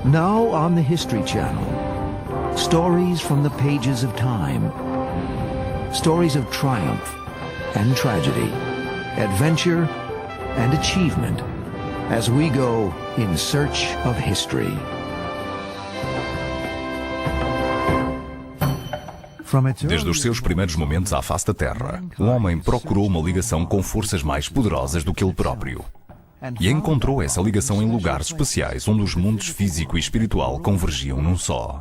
Now on the History Channel, stories from the pages of time. Stories of triumph and tragedy, adventure and achievement, as we go in search of history. Desde os seus primeiros momentos à face da Terra, o homem procurou uma ligação com forças mais poderosas do que ele próprio. E encontrou essa ligação em lugares especiais onde os mundos físico e espiritual convergiam num só.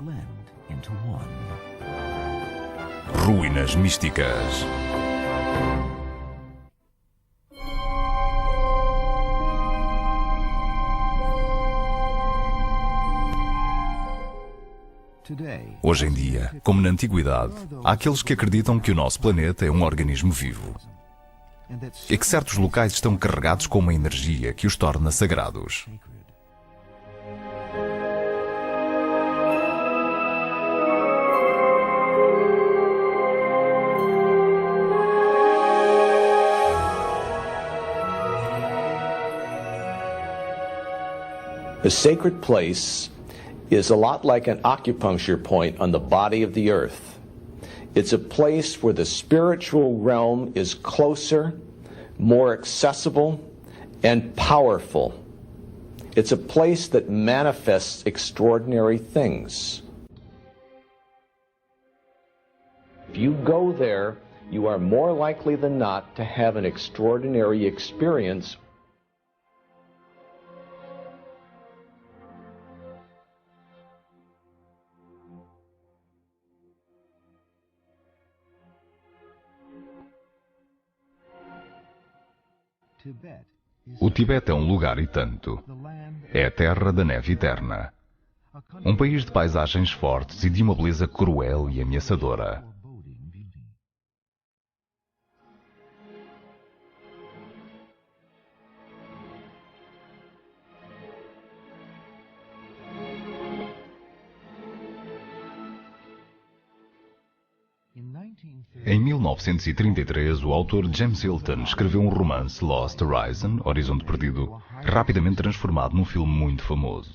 Ruínas místicas. Hoje em dia, como na antiguidade, há aqueles que acreditam que o nosso planeta é um organismo vivo e que certos locais estão carregados com uma energia que os torna sagrados. A sacred place is a lot like an acupuncture point on the body of the earth. It's a place where the spiritual realm is closer, more accessible, and powerful. It's a place that manifests extraordinary things. If you go there, you are more likely than not to have an extraordinary experience. O Tibete é um lugar e tanto. É a terra da neve eterna. Um país de paisagens fortes e de uma beleza cruel e ameaçadora. Em 1933, o autor James Hilton escreveu um romance, Lost Horizon, Horizonte Perdido, rapidamente transformado num filme muito famoso.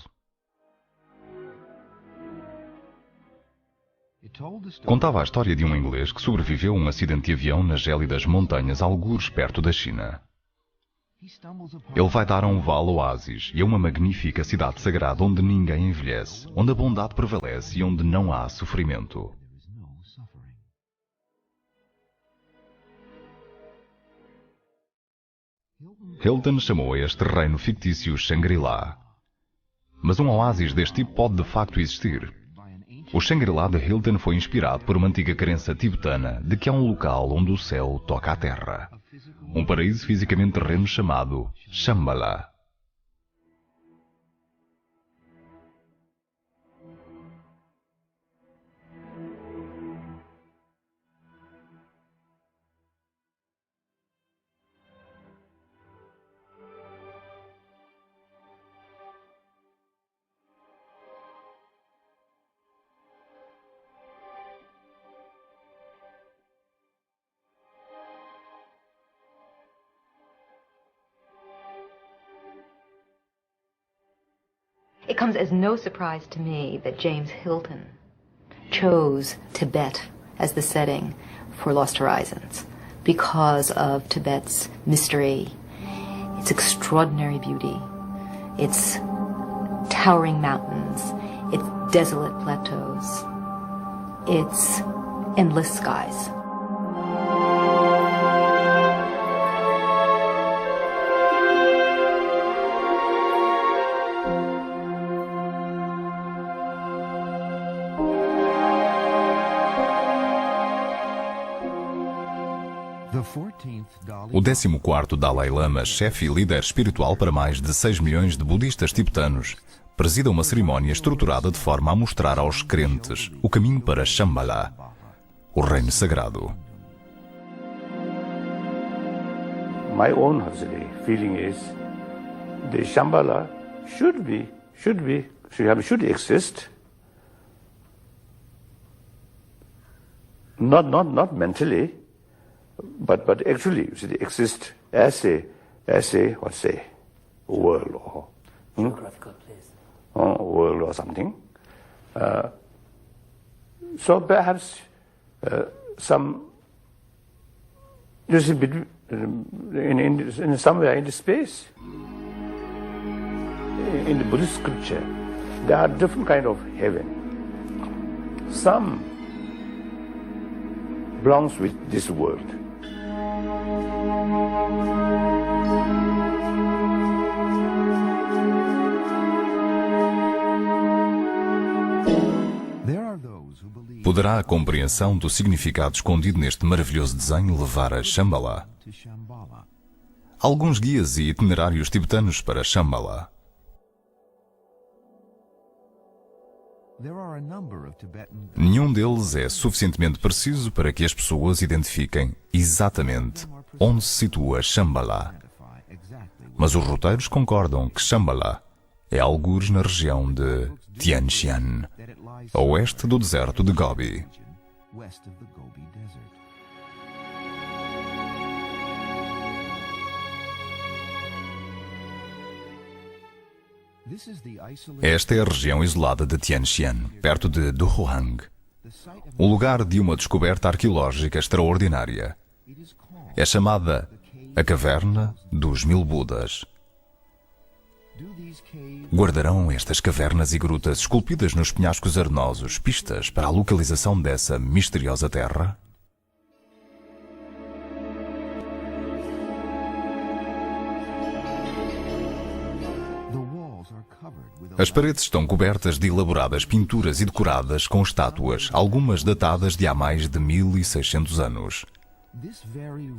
Contava a história de um inglês que sobreviveu a um acidente de avião nas gélidas montanhas algures perto da China. Ele vai dar a um vale oásis e a uma magnífica cidade sagrada onde ninguém envelhece, onde a bondade prevalece e onde não há sofrimento. Hilton chamou a este reino fictício Shangri-La. Mas um oásis deste tipo pode de facto existir. O Shangri-La de Hilton foi inspirado por uma antiga crença tibetana de que há um local onde o céu toca a terra. Um paraíso fisicamente terreno chamado Shambhala. It comes as no surprise to me that James Hilton chose Tibet as the setting for Lost Horizons because of Tibet's mystery, its extraordinary beauty, its towering mountains, its desolate plateaus, its endless skies. O 14º Dalai Lama, chefe e líder espiritual para mais de 6 milhões de budistas tibetanos, presida uma cerimónia estruturada de forma a mostrar aos crentes o caminho para Shambhala, o reino sagrado. My own feeling is the Shambhala should exist. Not mentally. But actually it exists as a world or geographical place. world or something. So perhaps some, you see, in somewhere in the space, in the Buddhist scripture, there are different kind of heaven. Some belongs with this world. Poderá a compreensão do significado escondido neste maravilhoso desenho levar a Shambhala? Alguns guias e itinerários tibetanos para Shambhala. Nenhum deles é suficientemente preciso para que as pessoas identifiquem exatamente onde se situa Shambhala. Mas os roteiros concordam que Shambhala é algures na região de Tian Shan, a oeste do deserto de Gobi. Esta é a região isolada de Tian Shan, perto de Duhuang, o lugar de uma descoberta arqueológica extraordinária. É chamada a Caverna dos Mil Budas. Guardarão estas cavernas e grutas esculpidas nos penhascos arenosos pistas para a localização dessa misteriosa terra? As paredes estão cobertas de elaboradas pinturas e decoradas com estátuas, algumas datadas de há mais de 1600 anos.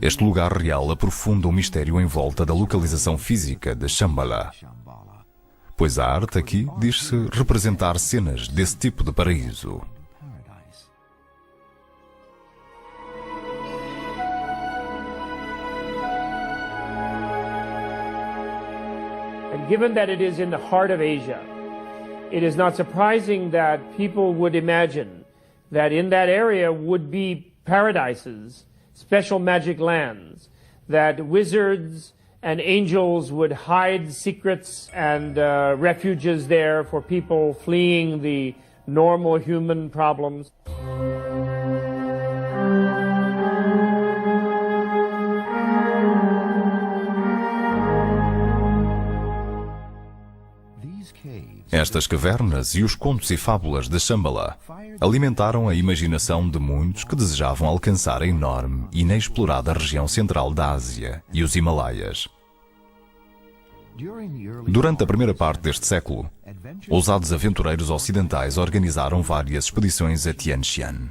Este lugar real aprofunda o mistério em volta da localização física de Shambhala, pois a arte aqui diz-se representar cenas desse tipo de paraíso. And given that it is in the heart of Asia, it is not surprising that people would imagine that in that area would be paradises, special magic lands, that wizards and angels would hide secrets and refuges there for people fleeing the normal human problems. Estas cavernas e os contos e fábulas de Shambhala alimentaram a imaginação de muitos que desejavam alcançar a enorme e inexplorada região central da Ásia e os Himalaias. Durante a primeira parte deste século, ousados aventureiros ocidentais organizaram várias expedições a Tian Shan.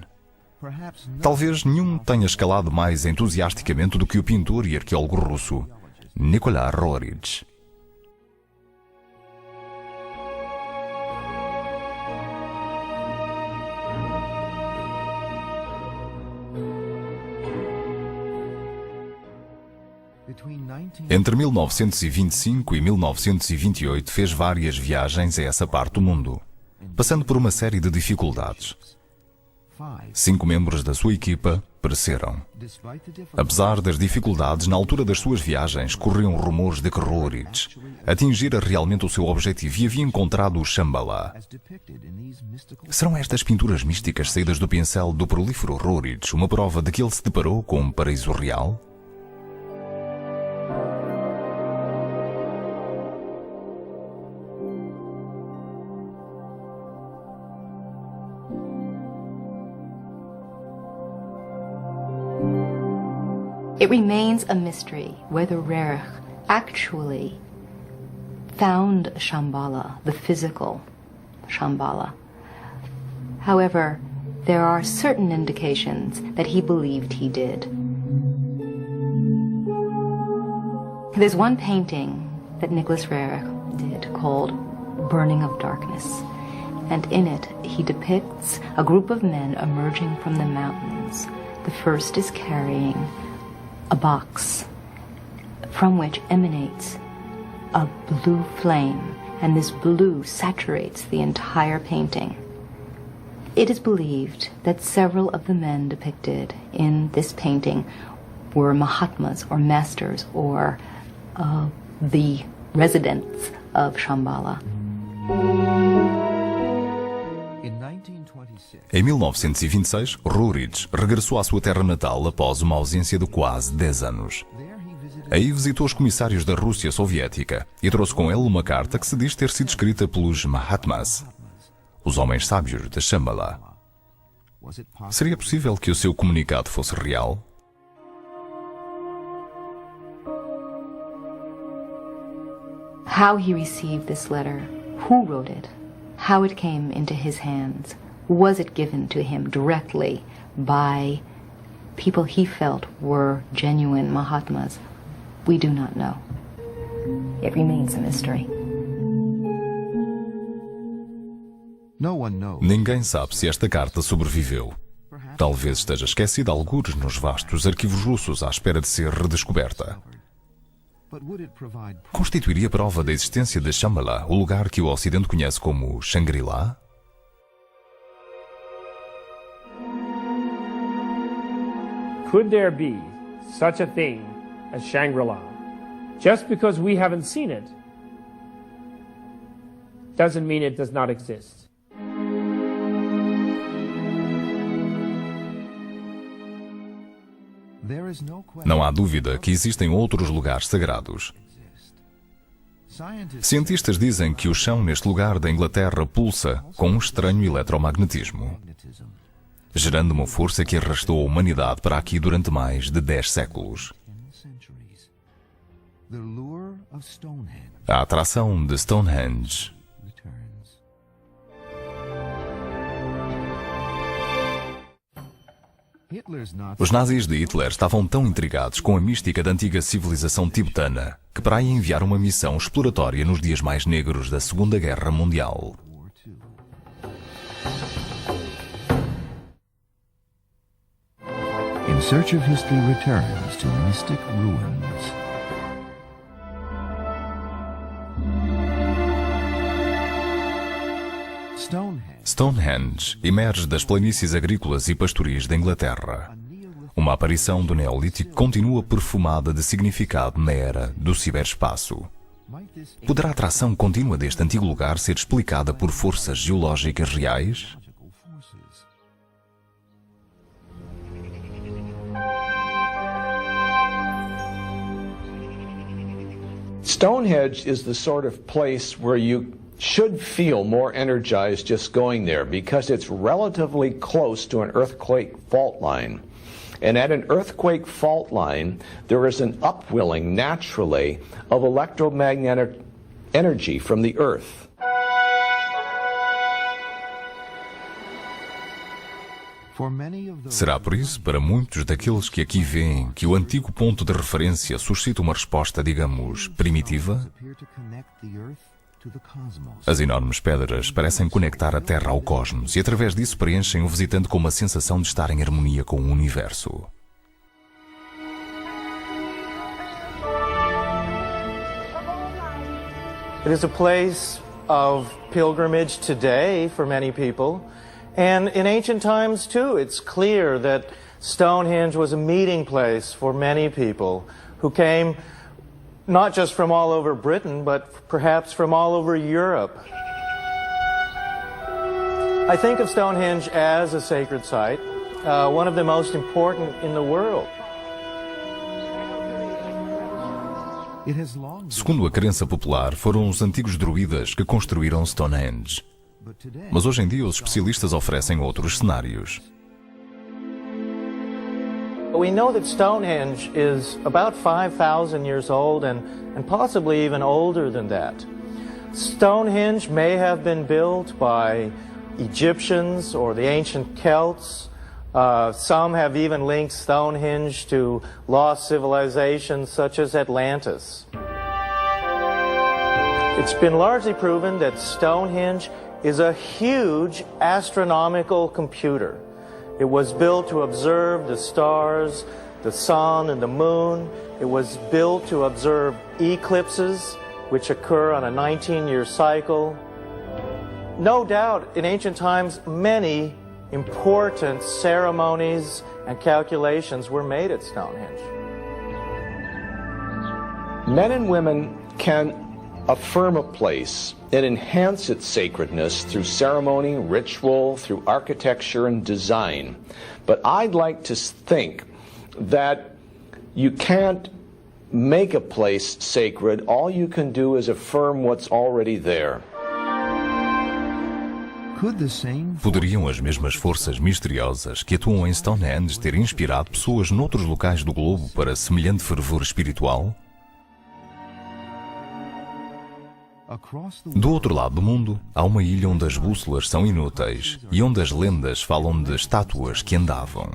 Talvez nenhum tenha escalado mais entusiasticamente do que o pintor e arqueólogo russo Nikolai Roerich. Entre 1925 e 1928 fez várias viagens a essa parte do mundo, passando por uma série de dificuldades. 5 membros da sua equipa pereceram. Apesar das dificuldades, na altura das suas viagens, corriam rumores de que Roerich atingira realmente o seu objetivo e havia encontrado o Shambhala. Serão estas pinturas místicas saídas do pincel do prolífero Roerich uma prova de que ele se deparou com um paraíso real? It remains a mystery whether Roerich actually found Shambhala, the physical Shambhala. However, there are certain indications that he believed he did. There's one painting that Nicholas Roerich did called Burning of Darkness, and in it he depicts a group of men emerging from the mountains. The first is carrying a box from which emanates a blue flame, and this blue saturates the entire painting. It is believed that several of the men depicted in this painting were Mahatmas or masters or the residents of Shambhala. Em 1926, Rurić regressou à sua terra natal após uma ausência de quase 10 anos. Aí visitou os comissários da Rússia Soviética e trouxe com ele uma carta que se diz ter sido escrita pelos Mahatmas, os homens sábios de Shambhala. Seria possível que o seu comunicado fosse real? How he received this letter, who wrote it, how it came into his hands, was it given to him directly by people he felt were genuine Mahatmas? We do not know. It remains a mystery. Ninguém sabe se esta carta sobreviveu. Talvez esteja esquecida algures nos vastos arquivos russos à espera de ser redescoberta. Constituiria prova da existência de Shambhala, o lugar que o Ocidente conhece como Shangri-La? Could there be such a thing as Shangri-La? Just because we haven't seen it doesn't mean it does not exist. Não há dúvida que existem outros lugares sagrados. Cientistas dizem que o chão neste lugar da Inglaterra pulsa com um estranho eletromagnetismo, gerando uma força que arrastou a humanidade para aqui durante mais de 10 séculos. A atração de Stonehenge. Os nazis de Hitler estavam tão intrigados com a mística da antiga civilização tibetana que para aí enviaram uma missão exploratória nos dias mais negros da Segunda Guerra Mundial. In Search of History returns to mystic ruins. Stonehenge emerge das planícies agrícolas e pastoris da Inglaterra. Uma aparição do Neolítico continua perfumada de significado na era do ciberespaço. Poderá a atração contínua deste antigo lugar ser explicada por forças geológicas reais? Stonehenge is the sort of place where you should feel more energized just going there because it's relatively close to an earthquake fault line. And at an earthquake fault line, there is an upwelling naturally of electromagnetic energy from the earth. Será por isso, para muitos daqueles que aqui veem, que o antigo ponto de referência suscita uma resposta, digamos, primitiva? As enormes pedras parecem conectar a Terra ao cosmos e, através disso, preenchem o visitante com uma sensação de estar em harmonia com o universo. It is a place of pilgrimage today for many people, and in ancient times too. It's clear that Stonehenge was a meeting place for many people who came not just from all over Britain, but perhaps from all over Europe. I think of Stonehenge as a sacred site, one of the most important in the world. Segundo a crença popular, foram os antigos druidas que construíram Stonehenge. Mas hoje em dia os especialistas oferecem outros cenários. We know that Stonehenge is about 5,000 years old and possibly even older than that. Stonehenge may have been built by Egyptians or the ancient Celts. Some have even linked Stonehenge to lost civilizations such as Atlantis. It's been largely proven that Stonehenge is a huge astronomical computer. It was built to observe the stars, the sun, and the moon. It was built to observe eclipses, which occur on a 19-year cycle. No doubt, in ancient times, many important ceremonies and calculations were made at Stonehenge. Men and women can affirm a place and enhance its sacredness through ceremony, ritual, through architecture and design. But I'd like to think that you can't make a place sacred. All you can do is affirm what's already there. Poderiam as mesmas forças misteriosas que atuam em Stonehenge ter inspirado pessoas noutros locais do globo para semelhante fervor espiritual? Do outro lado do mundo, há uma ilha onde as bússolas são inúteis e onde as lendas falam de estátuas que andavam.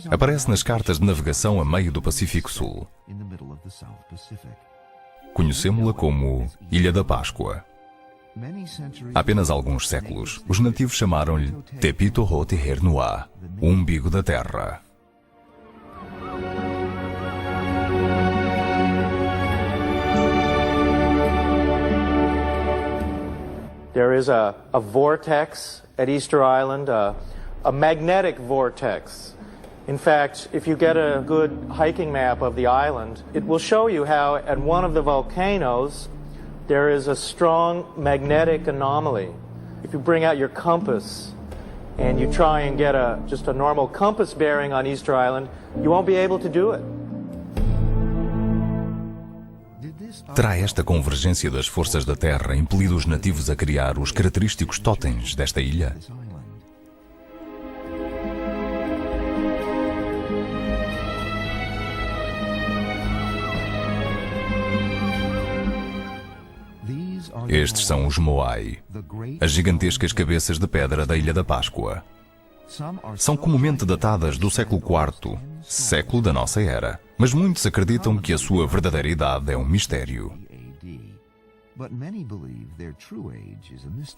Aparece nas cartas de navegação a meio do Pacífico Sul. Conhecemos-la como Ilha da Páscoa. Há apenas alguns séculos, os nativos chamaram-lhe Tepito Hotihernua, o umbigo da terra. There is a vortex at Easter Island, a magnetic vortex. In fact, if you get a good hiking map of the island, it will show you how at one of the volcanoes there is a strong magnetic anomaly. If you bring out your compass and you try and get just a normal compass bearing on Easter Island, you won't be able to do it. Terá esta convergência das forças da Terra impelido os nativos a criar os característicos totens desta ilha? Estes são os Moai, as gigantescas cabeças de pedra da Ilha da Páscoa. São comumente datadas do século IV, século da nossa era, mas muitos acreditam que a sua verdadeira idade é um mistério.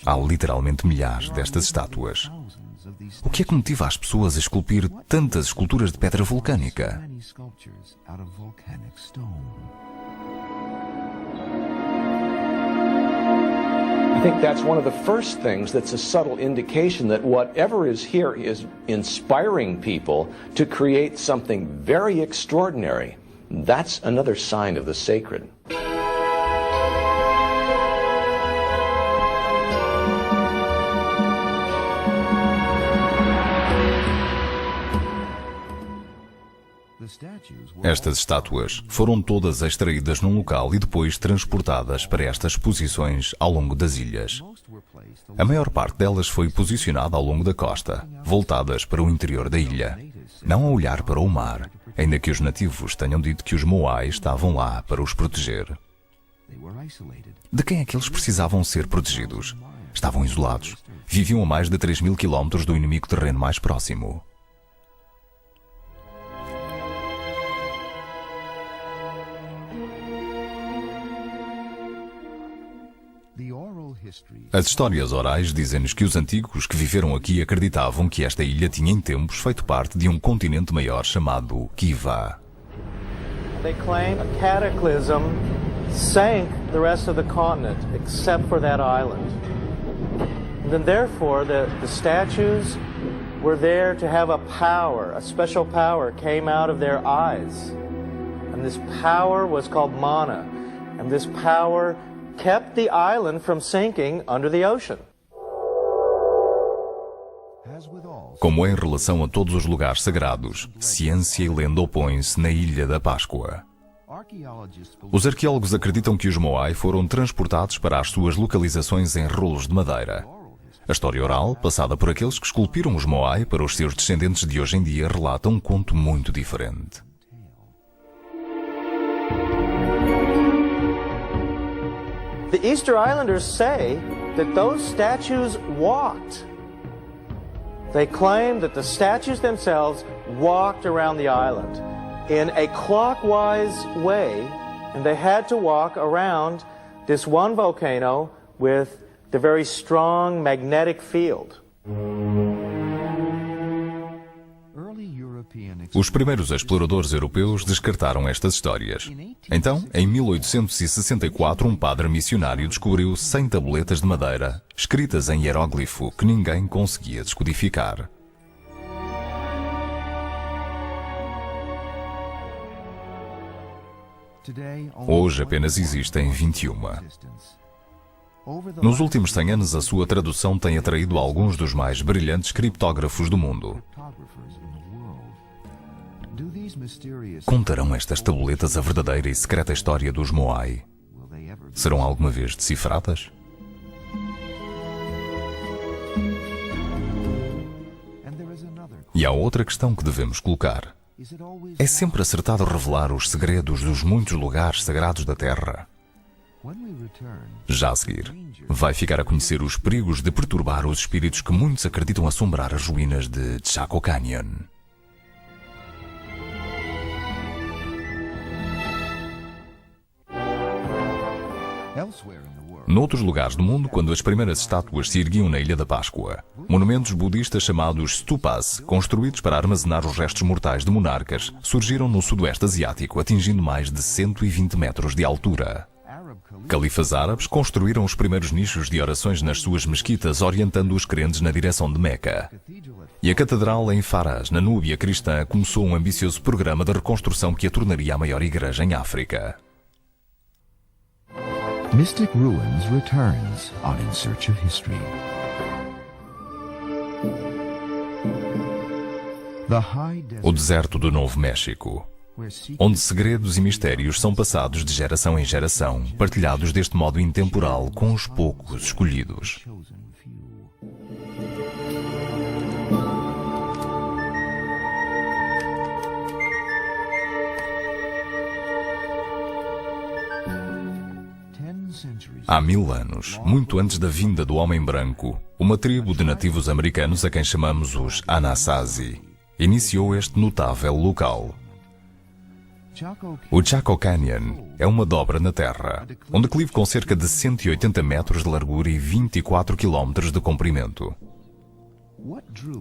Há literalmente milhares destas estátuas. O que é que motiva as pessoas a esculpir tantas esculturas de pedra vulcânica? I think that's one of the first things that's a subtle indication that whatever is here is inspiring people to create something very extraordinary. That's another sign of the sacred. Estas estátuas foram todas extraídas num local e depois transportadas para estas exposições ao longo das ilhas. A maior parte delas foi posicionada ao longo da costa, voltadas para o interior da ilha, não a olhar para o mar, ainda que os nativos tenham dito que os Moai estavam lá para os proteger. De quem é que eles precisavam ser protegidos? Estavam isolados. Viviam a mais de 3.000 quilómetros do inimigo terreno mais próximo. As histórias orais dizem-nos que os antigos que viveram aqui acreditavam que esta ilha tinha em tempos feito parte de um continente maior chamado Kiva. They claim a cataclysm sank the rest of the continent except for that island. And then therefore the statues were there to have a power, a special power came out of their eyes. And this power was called mana. And this power kept the island from sinking under the ocean. Como é em relação a todos os lugares sagrados, ciência e lenda opõem-se na Ilha da Páscoa. Os arqueólogos acreditam que os Moai foram transportados para as suas localizações em rolos de madeira. A história oral, passada por aqueles que esculpiram os Moai para os seus descendentes de hoje em dia, relata um conto muito diferente. The Easter Islanders say that those statues walked. They claim that the statues themselves walked around the island in a clockwise way, and they had to walk around this one volcano with the very strong magnetic field. Os primeiros exploradores europeus descartaram estas histórias. Então, em 1864, um padre missionário descobriu 100 tabuletas de madeira, escritas em hieróglifo, que ninguém conseguia descodificar. Hoje apenas existem 21. Nos últimos 100 anos, a sua tradução tem atraído alguns dos mais brilhantes criptógrafos do mundo. Contarão estas tabuletas a verdadeira e secreta história dos Moai? Serão alguma vez decifradas? E há outra questão que devemos colocar. É sempre acertado revelar os segredos dos muitos lugares sagrados da Terra? Já a seguir, vai ficar a conhecer os perigos de perturbar os espíritos que muitos acreditam assombrar as ruínas de Chaco Canyon. Noutros lugares do mundo, quando as primeiras estátuas se erguiam na Ilha da Páscoa, monumentos budistas chamados stupas, construídos para armazenar os restos mortais de monarcas, surgiram no sudoeste asiático, atingindo mais de 120 metros de altura. Califas árabes construíram os primeiros nichos de orações nas suas mesquitas, orientando os crentes na direção de Meca. E a catedral em Faras, na Núbia cristã, começou um ambicioso programa de reconstrução que a tornaria a maior igreja em África. Mystic Ruins returns on In Search of History. O deserto do Novo México, onde segredos e mistérios são passados de geração em geração, partilhados deste modo intemporal com os poucos escolhidos. Há 1000 anos, muito antes da vinda do homem branco, uma tribo de nativos americanos a quem chamamos os Anasazi iniciou este notável local. O Chaco Canyon é uma dobra na terra, um declive com cerca de 180 metros de largura e 24 quilómetros de comprimento.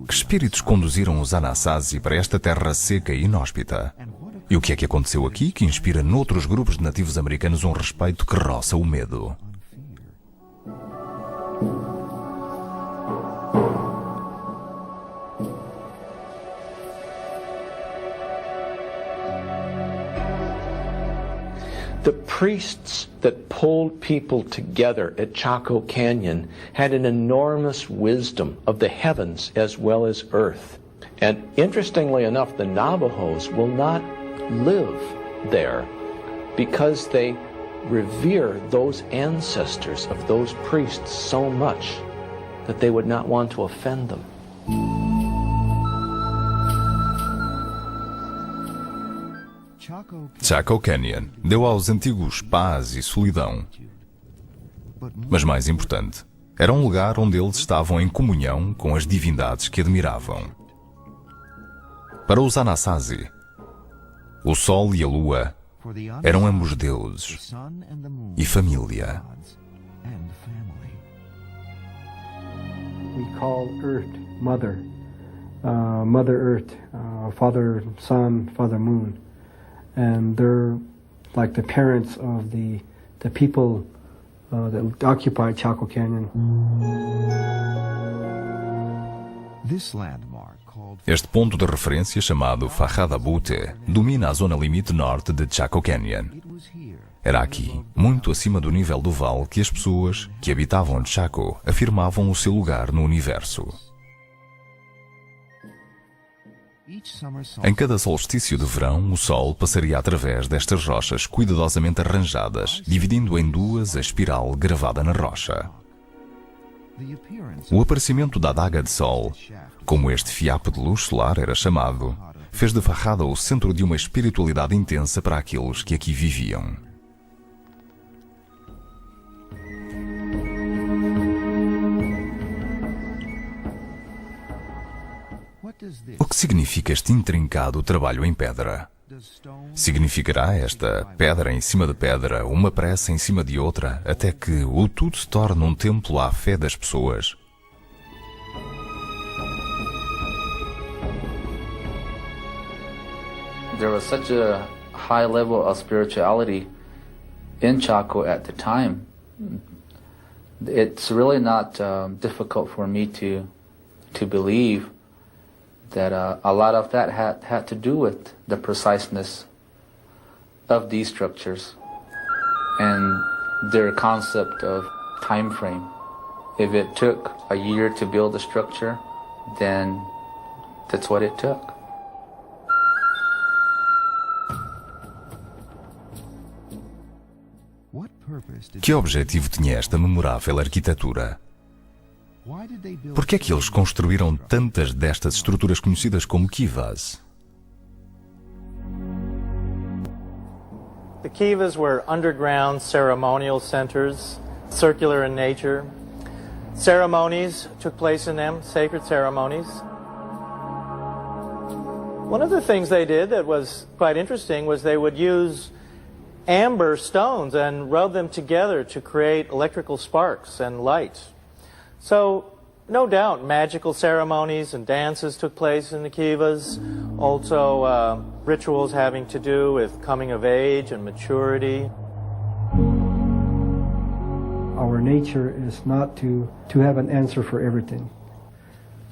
Que espíritos conduziram os Anasazi para esta terra seca e inóspita? E o que é que aconteceu aqui que inspira noutros grupos de nativos americanos um respeito que roça o medo? The priests that pulled people together at Chaco Canyon had an enormous wisdom of the heavens as well as earth. And interestingly enough, the Navajos will not live there because they revere those ancestors of those priests so much that they would not want to offend them. Chaco Canyon deu aos antigos paz e solidão. Mas mais importante, era um lugar onde eles estavam em comunhão com as divindades que admiravam. Para os Anasazi, o Sol e a Lua eram ambos deuses e família. We call Earth Mother, Mother Earth, Father Sun, Father Moon. And they're like the parents of the people that occupy Chaco Canyon. Este ponto de referência, chamado Fajada Butte, domina a zona limite norte de Chaco Canyon. Era aqui, muito acima do nível do vale, que as pessoas que habitavam Chaco afirmavam o seu lugar no universo. Em cada solstício de verão, o Sol passaria através destas rochas cuidadosamente arranjadas, dividindo em duas a espiral gravada na rocha. O aparecimento da adaga de Sol, como este fiapo de luz solar era chamado, fez de Fajada o centro de uma espiritualidade intensa para aqueles que aqui viviam. O que significa este intrincado trabalho em pedra? Significará esta pedra em cima de pedra, uma pressa em cima de outra, até que o tudo se torne um templo à fé das pessoas? There was such a high level of spirituality in Chaco at the time. It's really not difficult for me to believe that a lot of that had to do with the preciseness of these structures and their concept of time frame. If it took a year to build a structure, then that's what it took. Que objetivo tinha esta memorável arquitetura? Por que é que eles construíram tantas destas estruturas conhecidas como kivas? The kivas were underground ceremonial centers, circular in nature. Ceremonies took place in them, sacred ceremonies. One of the things they did that was quite interesting was they would use amber stones and rub them together to create electrical sparks and light. So, no doubt, magical ceremonies and dances took place in the kivas. Also, rituals having to do with coming of age and maturity. Our nature is not to have an answer for everything.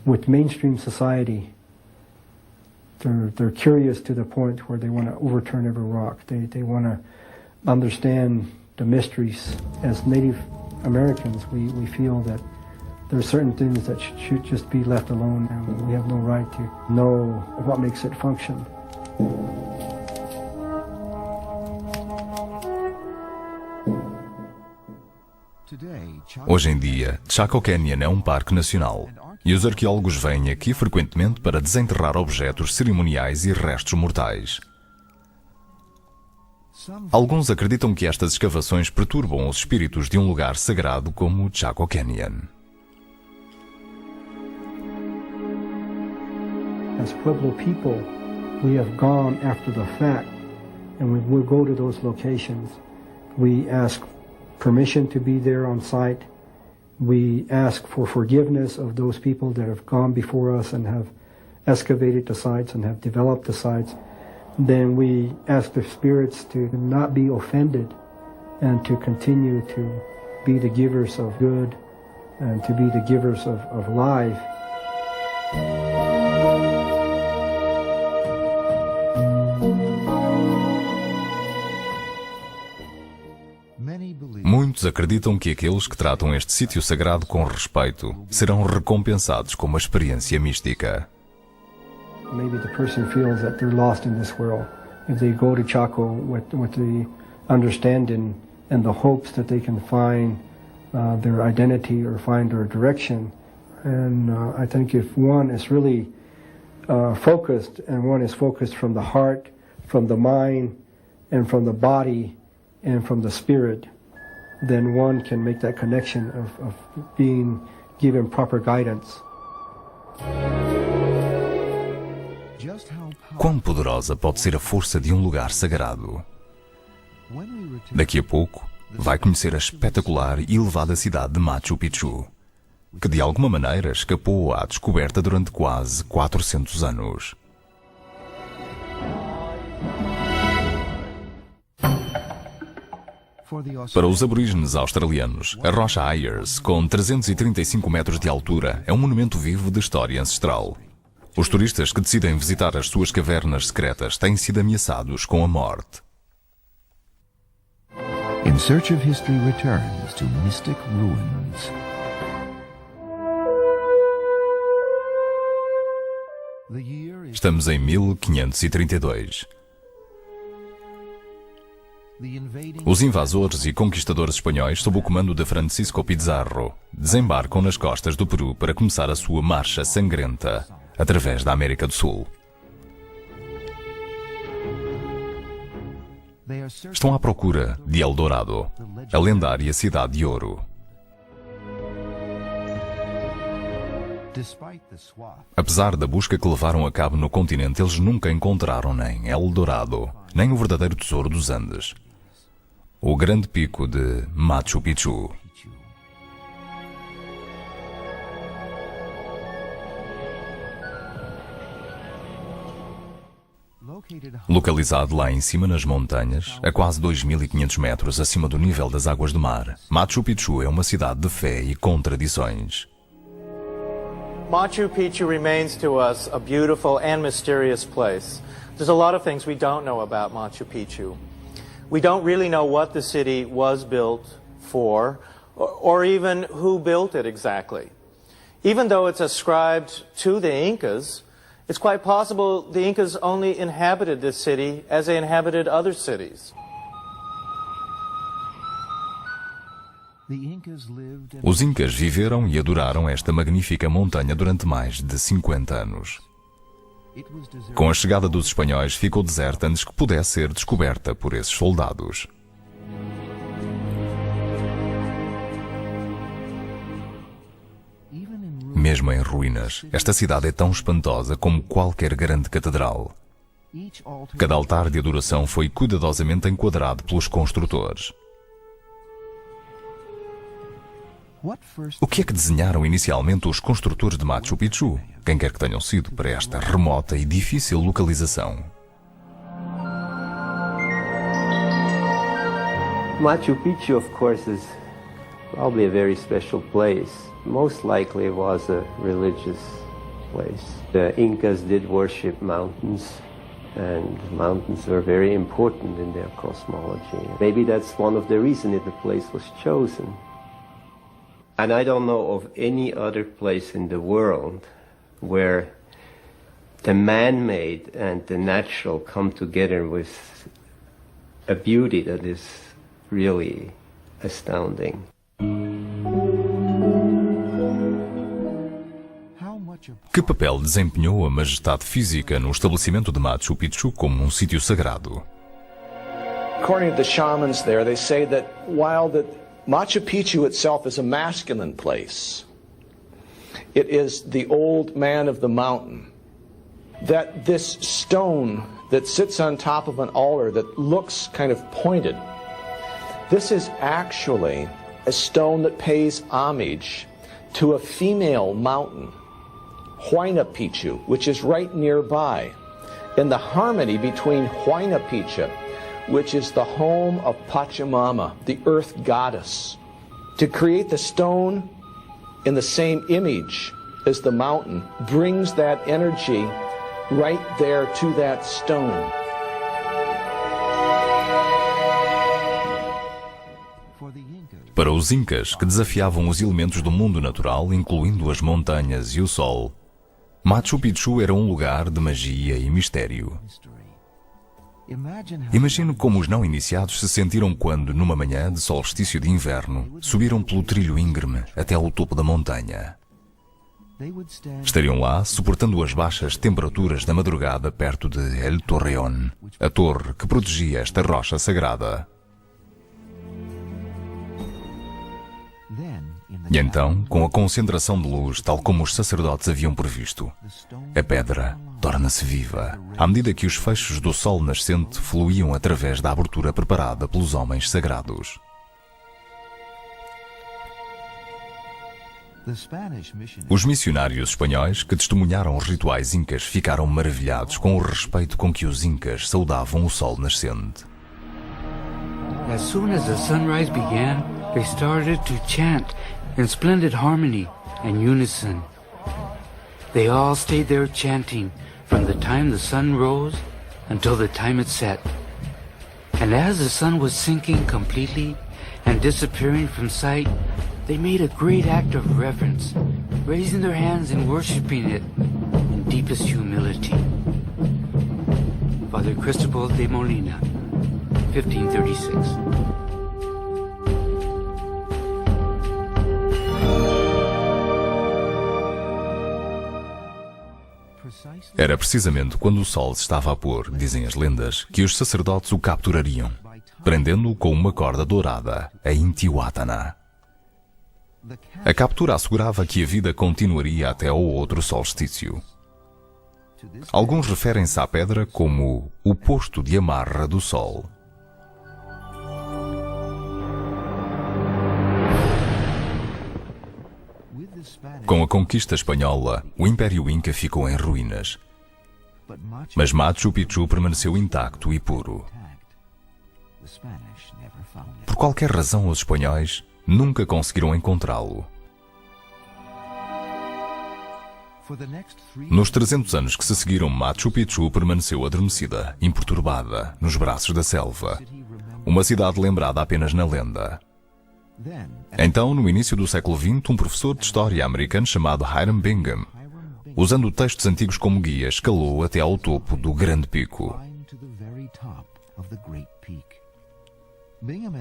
With mainstream society, they're curious to the point where they want to overturn every rock. They want to understand the mysteries. As Native Americans, we feel that there are certain things that should just be left alone, and we have no right to know what makes it function. Hoje em dia, Chaco Canyon é um parque nacional e os arqueólogos vêm aqui frequentemente para desenterrar objetos cerimoniais e restos mortais. Alguns acreditam que estas escavações perturbam os espíritos de um lugar sagrado como Chaco Canyon. As Pueblo people, we have gone after the fact, and we will go to those locations. We ask permission to be there on site. We ask for forgiveness of those people that have gone before us and have excavated the sites and have developed the sites. Then we ask the spirits to not be offended and to continue to be the givers of good and to be the givers of life. Muitos acreditam que aqueles que tratam este sítio sagrado com respeito serão recompensados com uma experiência mística. Maybe the person feels that they're lost in this world. If they go to Chaco with the understanding and the hopes that they can find their identity or find their direction. And I think if one is really focused, and one is focused from the heart, from the mind, and from the body, and from the spirit, then one can make that connection of being given proper guidance. Quão poderosa pode ser a força de um lugar sagrado? Daqui a pouco, vai conhecer a espetacular e elevada cidade de Machu Picchu, que de alguma maneira escapou à descoberta durante quase 400 anos. Para os aborígenes australianos, a rocha Ayers, com 335 metros de altura, é um monumento vivo de história ancestral. Os turistas que decidem visitar as suas cavernas secretas têm sido ameaçados com a morte. In Search of History returns to Mystic Ruins. Estamos em 1532. Os invasores e conquistadores espanhóis, sob o comando de Francisco Pizarro, desembarcam nas costas do Peru para começar a sua marcha sangrenta através da América do Sul. Estão à procura de El Dorado, a lendária cidade de ouro. Apesar da busca que levaram a cabo no continente, eles nunca encontraram nem El Dorado, nem o verdadeiro tesouro dos Andes, o grande pico de Machu Picchu. Localizado lá em cima nas montanhas, a quase 2.500 metros acima do nível das águas do mar, Machu Picchu é uma cidade de fé e com tradições. Machu Picchu remains to us a beautiful and mysterious place. There's a lot of things we don't know about Machu Picchu. We don't really know what the city was built for, or even who built it exactly. Even though it's ascribed to the Incas, it's quite possible the Incas only inhabited this city as they inhabited other cities. Os Incas viveram e adoraram esta magnífica montanha durante mais de 50 anos. Com a chegada dos espanhóis, ficou deserta antes que pudesse ser descoberta por esses soldados. Mesmo em ruínas, esta cidade é tão espantosa como qualquer grande catedral. Cada altar de adoração foi cuidadosamente enquadrado pelos construtores. O que é que desenharam inicialmente os construtores de Machu Picchu, quem quer que tenham sido, para esta remota e difícil localização? Machu Picchu, of course, is probably a very special place. Most likely it was a religious place. The Incas did worship mountains, and mountains were very important in their cosmology. Maybe that's one of the reasons that the place was chosen. And I don't know of any other place in the world where the man-made and the natural come together with a beauty that is really astounding. Que papel desempenhou a majestade física no estabelecimento de Machu Picchu como um sítio sagrado? According to the shamans there, they say that while the Machu Picchu itself is a masculine place, it is the old man of the mountain. That this stone that sits on top of an altar that looks kind of pointed, this is actually a stone that pays homage to a female mountain, Huayna Picchu, which is right nearby. And the harmony between Huayna Picchu, which is the home of Pachamama, the earth goddess, to create the stone in the same image as the mountain brings that energy right there to that stone. Para os Incas, que desafiavam os elementos do mundo natural, incluindo as montanhas e o sol, Machu Picchu era um lugar de magia e mistério. Imagine como os não iniciados se sentiram quando, numa manhã de solstício de inverno, subiram pelo trilho íngreme até ao topo da montanha. Estariam lá, suportando as baixas temperaturas da madrugada perto de El Torreón, a torre que protegia esta rocha sagrada. E então, com a concentração de luz, tal como os sacerdotes haviam previsto, a pedra torna-se viva, à medida que os feixes do sol nascente fluíam através da abertura preparada pelos homens sagrados. Os missionários espanhóis que testemunharam os rituais incas ficaram maravilhados com o respeito com que os incas saudavam o sol nascente. As soon as the sunrise began, they started to chant in splendid harmony and unison. They all stayed there chanting from the time the sun rose until the time it set. And as the sun was sinking completely and disappearing from sight, they made a great act of reverence, raising their hands and worshiping it in deepest humility. Father Cristobal de Molina, 1536. Era precisamente quando o sol se estava a pôr, dizem as lendas, que os sacerdotes o capturariam, prendendo-o com uma corda dourada, a Intihuatana. A captura assegurava que a vida continuaria até ao outro solstício. Alguns referem-se à pedra como o posto de amarra do sol. Com a conquista espanhola, o Império Inca ficou em ruínas. Mas Machu Picchu permaneceu intacto e puro. Por qualquer razão, os espanhóis nunca conseguiram encontrá-lo. Nos 300 anos que se seguiram, Machu Picchu permaneceu adormecida, imperturbada, nos braços da selva, uma cidade lembrada apenas na lenda. Então, no início do século XX, um professor de história americano chamado Hiram Bingham, usando textos antigos como guia, escalou até ao topo do Grande Pico.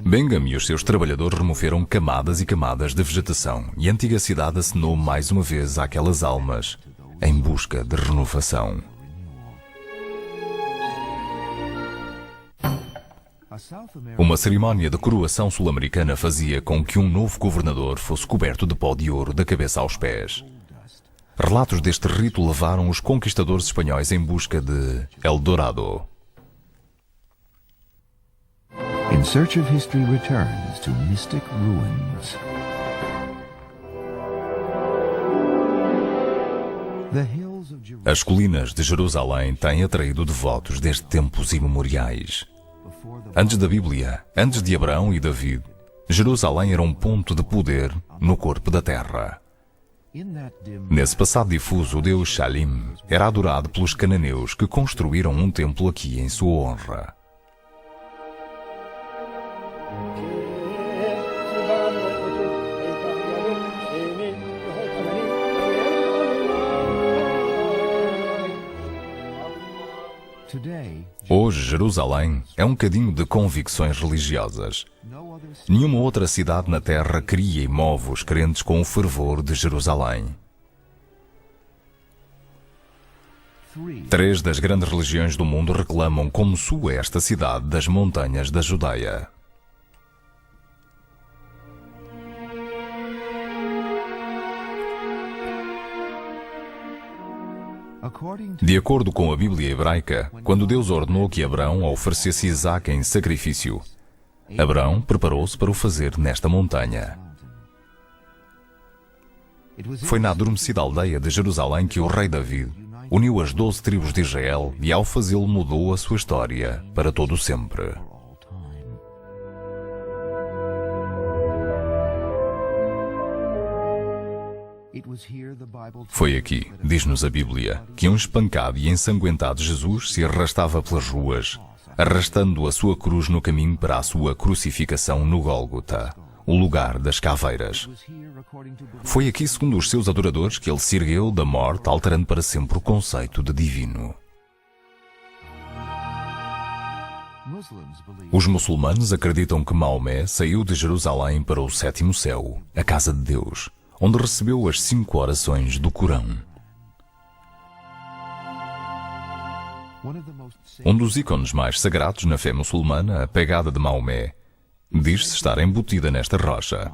Bingham e os seus trabalhadores removeram camadas e camadas de vegetação, e a antiga cidade acenou mais uma vez àquelas almas em busca de renovação. Uma cerimónia de coroação sul-americana fazia com que um novo governador fosse coberto de pó de ouro da cabeça aos pés. Relatos deste rito levaram os conquistadores espanhóis em busca de El Dorado. In Search of History returns to mystic ruins. As colinas de Jerusalém têm atraído devotos desde tempos imemoriais. Antes da Bíblia, antes de Abraão e Davi, Jerusalém era um ponto de poder no corpo da terra. Nesse passado difuso, o deus Shalim era adorado pelos cananeus que construíram um templo aqui em sua honra. Hoje, Jerusalém é um cadinho de convicções religiosas. Nenhuma outra cidade na terra cria e move os crentes com o fervor de Jerusalém. 3 das grandes religiões do mundo reclamam como sua esta cidade das montanhas da Judeia. De acordo com a Bíblia hebraica, quando Deus ordenou que Abraão oferecesse Isaque em sacrifício, Abraão preparou-se para o fazer nesta montanha. Foi na adormecida aldeia de Jerusalém que o rei Davi uniu as 12 tribos de Israel e, ao fazê-lo, mudou a sua história para todo sempre. Foi aqui, diz-nos a Bíblia, que um espancado e ensanguentado Jesus se arrastava pelas ruas, arrastando a sua cruz no caminho para a sua crucificação no Gólgota, o lugar das caveiras. Foi aqui, segundo os seus adoradores, que ele se ergueu da morte, alterando para sempre o conceito de divino. Os muçulmanos acreditam que Maomé saiu de Jerusalém para o 7º céu, a casa de Deus, onde recebeu as 5 orações do Corão. Um dos ícones mais sagrados na fé muçulmana, a pegada de Maomé, diz-se estar embutida nesta rocha.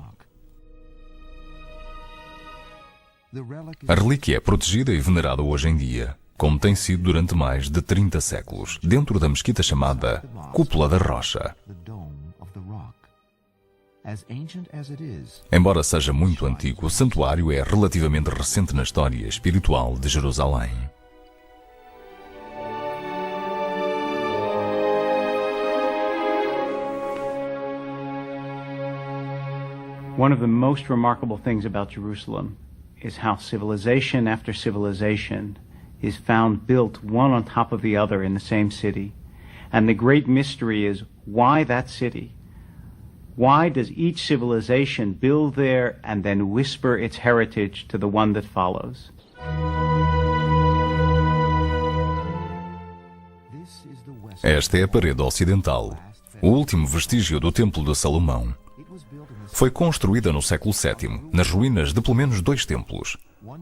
A relíquia é protegida e venerada hoje em dia, como tem sido durante mais de 30 séculos, dentro da mesquita chamada Cúpula da Rocha. Embora seja muito antigo, o santuário é relativamente recente na história espiritual de Jerusalém. One of the most remarkable things about Jerusalem is how civilization after civilization is found built one on top of the other in the same city. And the great mystery is, why that city? Why does each civilization build there and then whisper its heritage to the one that follows? Esta é a parede ocidental, o último vestígio do Templo de Salomão. Foi construída no século VII, nas ruínas de pelo menos 2 templos,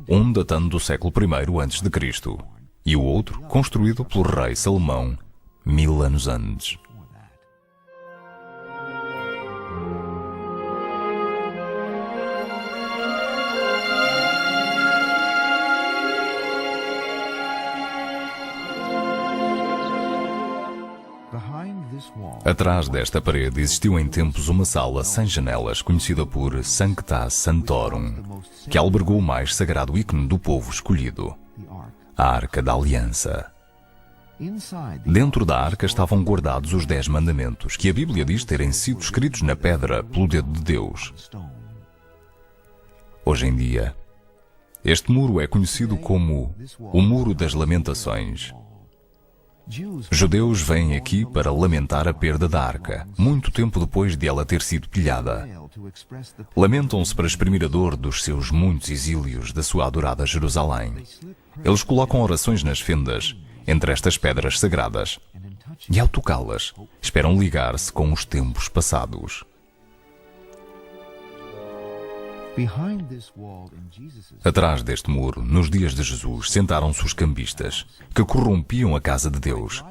um datando do século I a.C. e o outro construído pelo rei Salomão 1000 anos antes. Atrás desta parede existiu em tempos uma sala sem janelas conhecida por Sancta Sanctorum, que albergou o mais sagrado ícone do povo escolhido, a Arca da Aliança. Dentro da arca estavam guardados os 10 mandamentos, que a Bíblia diz terem sido escritos na pedra pelo dedo de Deus. Hoje em dia, este muro é conhecido como o Muro das Lamentações. Judeus vêm aqui para lamentar a perda da arca, muito tempo depois de ela ter sido pilhada. Lamentam-se para exprimir a dor dos seus muitos exílios da sua adorada Jerusalém. Eles colocam orações nas fendas, entre estas pedras sagradas, e ao tocá-las, esperam ligar-se com os tempos passados. Atrás deste muro, nos dias de Jesus, sentaram-se os cambistas, que corrompiam a casa de Deus.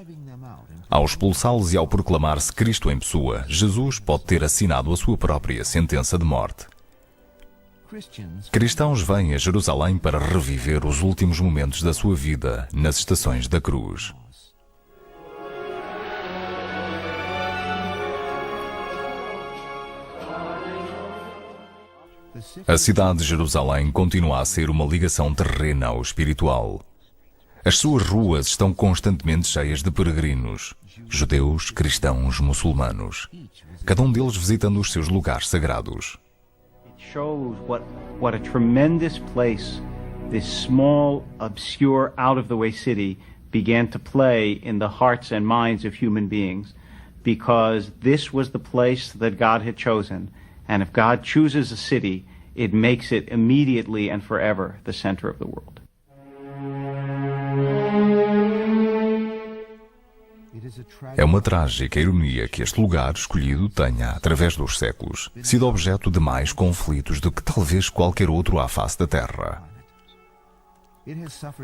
Ao expulsá-los e ao proclamar-se Cristo em pessoa, Jesus pode ter assinado a sua própria sentença de morte. Cristãos vêm a Jerusalém para reviver os últimos momentos da sua vida nas estações da cruz. A cidade de Jerusalém continua a ser uma ligação terrena ao espiritual. As suas ruas estão constantemente cheias de peregrinos, judeus, cristãos, muçulmanos, cada um deles visitando os seus lugares sagrados. It shows what a tremendous place this small, obscure, out-of-the-way city began to play in the hearts and minds of human beings, because this was the place that God had chosen. And if God chooses a city, it makes it immediately and forever the center of the world. É uma trágica ironia que este lugar escolhido tenha, através dos séculos, sido objeto de mais conflitos do que talvez qualquer outro à face da Terra.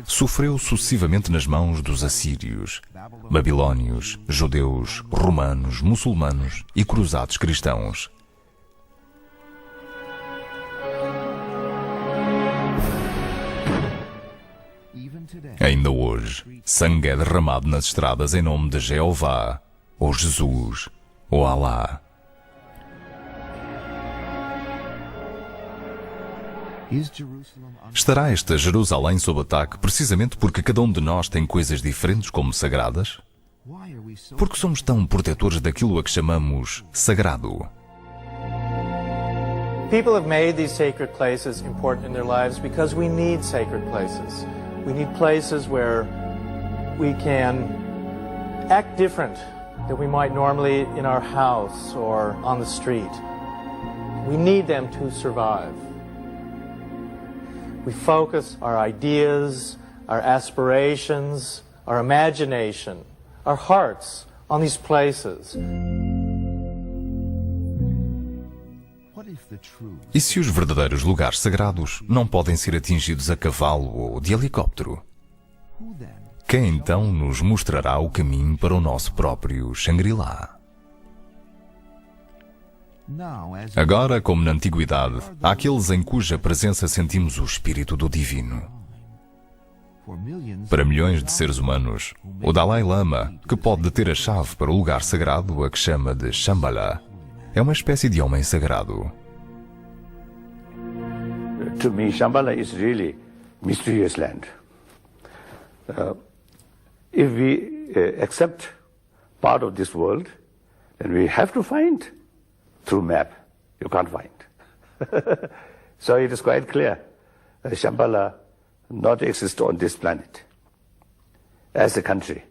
Sofreu sucessivamente nas mãos dos assírios, babilônios, judeus, romanos, muçulmanos e cruzados cristãos. Ainda hoje, sangue é derramado nas estradas em nome de Jeová, ou Jesus, ou Alá. Estará esta Jerusalém sob ataque precisamente porque cada um de nós tem coisas diferentes como sagradas? Porque somos tão protetores daquilo a que chamamos sagrado? People have made these sacred places important in their lives because we need sacred places. We need places where we can act different than we might normally in our house or on the street. We need them to survive. We focus our ideas, our aspirations, our imagination, our hearts on these places. E se os verdadeiros lugares sagrados não podem ser atingidos a cavalo ou de helicóptero? Quem então nos mostrará o caminho para o nosso próprio Shangri-La? Agora, como na antiguidade, há aqueles em cuja presença sentimos o espírito do divino. Para milhões de seres humanos, o Dalai Lama, que pode deter a chave para o lugar sagrado a que chama de Shambhala, é uma espécie de homem sagrado. To me, Shambhala is really mysterious land. If we accept part of this world, then we have to find through map. You can't find. So it is quite clear. Shambhala not exist on this planet as a country.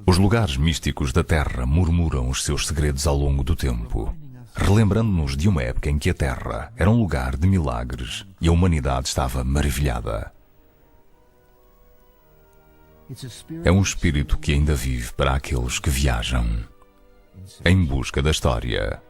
Os lugares místicos da Terra murmuram os seus segredos ao longo do tempo, relembrando-nos de uma época em que a Terra era um lugar de milagres e a humanidade estava maravilhada. É um espírito que ainda vive para aqueles que viajam em busca da história.